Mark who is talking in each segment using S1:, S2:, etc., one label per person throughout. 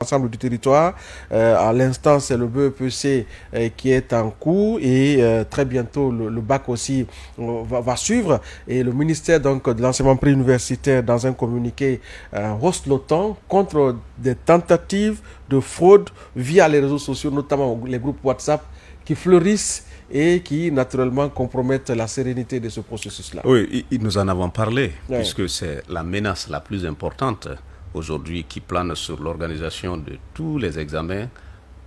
S1: l'ensemble du territoire. À l'instant, c'est le BEPC qui est en cours et très bientôt le bac aussi va suivre. Et le ministère donc, de l'enseignement préuniversitaire, dans un communiqué, hausse le ton contre des tentatives de fraude via les réseaux sociaux, notamment les groupes WhatsApp, qui fleurissent et qui, naturellement, compromettent la sérénité de ce processus-là.
S2: Oui, nous en avons parlé, puisque c'est la menace la plus importante aujourd'hui qui plane sur l'organisation de tous les examens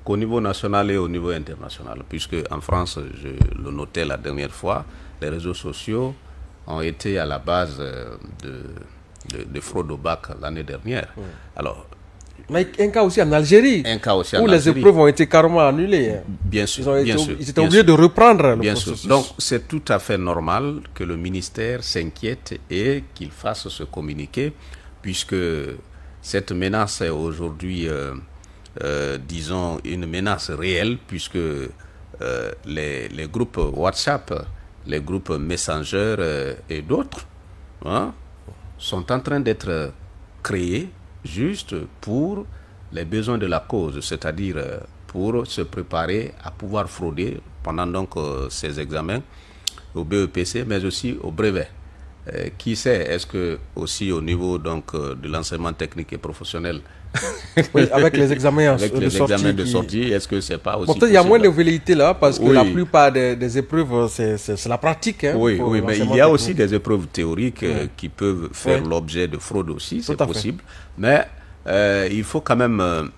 S2: qu'au niveau national et au niveau international. Puisque en France, je le notais la dernière fois, les réseaux sociaux ont été à la base de fraude au bac l'année dernière. Alors,
S1: mais un cas aussi en Algérie, où les épreuves ont été carrément annulées.
S2: Bien sûr,
S1: ils étaient obligés de reprendre le processus.
S2: Donc, c'est tout à fait normal que le ministère s'inquiète et qu'il fasse ce communiqué, puisque cette menace est aujourd'hui, disons, une menace réelle, puisque les groupes WhatsApp, les groupes Messenger et d'autres sont en train d'être créés juste pour les besoins de la cause, c'est-à-dire pour se préparer à pouvoir frauder pendant donc ces examens au BEPC, mais aussi au brevet. Qui sait, est-ce que aussi au niveau donc de l'enseignement technique et professionnel,
S1: oui, avec les examens
S2: de sortie, est-ce que c'est pas aussi
S1: peut-être il y a moins de velléité là, parce que la plupart des épreuves, c'est la pratique. Hein,
S2: oui, mais il y a aussi des épreuves théoriques qui peuvent faire l'objet de fraude aussi, c'est possible. Mais il faut quand même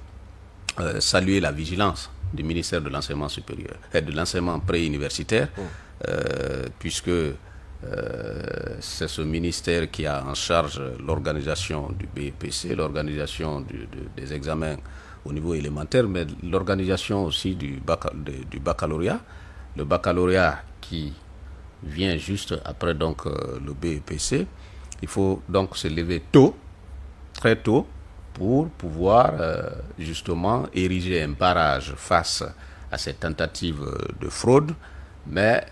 S2: saluer la vigilance du ministère de l'enseignement supérieur et de l'enseignement préuniversitaire, puisque c'est ce ministère qui a en charge l'organisation du BEPC, l'organisation des examens au niveau élémentaire, mais l'organisation aussi du baccalauréat. Le baccalauréat qui vient juste après donc le BEPC. Il faut donc se lever tôt, très tôt, pour pouvoir justement ériger un barrage face à ces tentatives de fraude, mais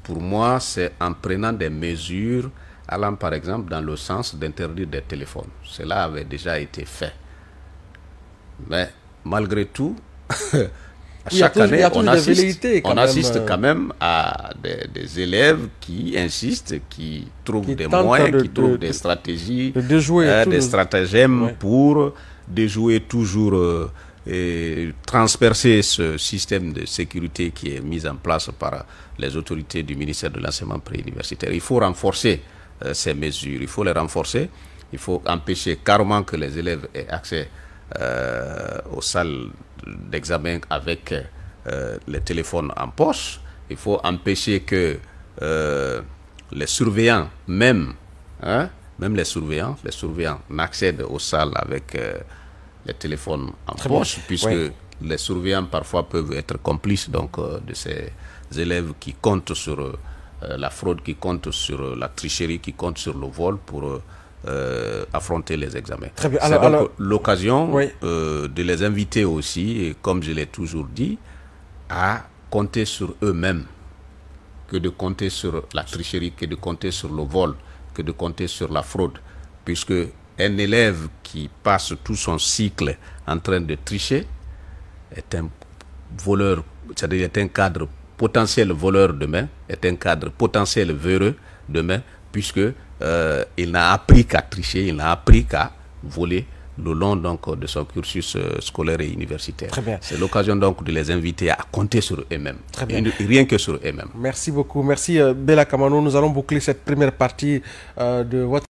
S2: pour moi, c'est en prenant des mesures allant par exemple dans le sens d'interdire des téléphones. Cela avait déjà été fait. Mais malgré tout, chaque année, on assiste quand même à des élèves qui insistent, qui trouvent des moyens, qui trouvent des stratégies, des stratagèmes pour déjouer toujours et transpercer ce système de sécurité qui est mis en place par les autorités du ministère de l'enseignement préuniversitaire. Il faut renforcer ces mesures, il faut les renforcer, il faut empêcher carrément que les élèves aient accès aux salles d'examen avec les téléphones en poche. Il faut empêcher que les surveillants, même les surveillants n'accèdent aux salles avec les téléphones en poche, puisque les surveillants parfois peuvent être complices donc, de ces élèves qui comptent sur la fraude, qui comptent sur la tricherie, qui comptent sur le vol pour affronter les examens. C'est donc l'occasion de les inviter aussi, et comme je l'ai toujours dit, à compter sur eux-mêmes, que de compter sur la tricherie, que de compter sur le vol, que de compter sur la fraude, puisque un élève qui passe tout son cycle en train de tricher est un voleur, c'est-à-dire est un cadre potentiel voleur demain, est un cadre potentiel véreux demain, puisque il n'a appris qu'à tricher, il n'a appris qu'à voler le long donc, de son cursus scolaire et universitaire. C'est l'occasion donc de les inviter à compter sur eux-mêmes, rien que sur eux-mêmes.
S1: Merci beaucoup. Merci Bella Kamano. Nous allons boucler cette première partie de votre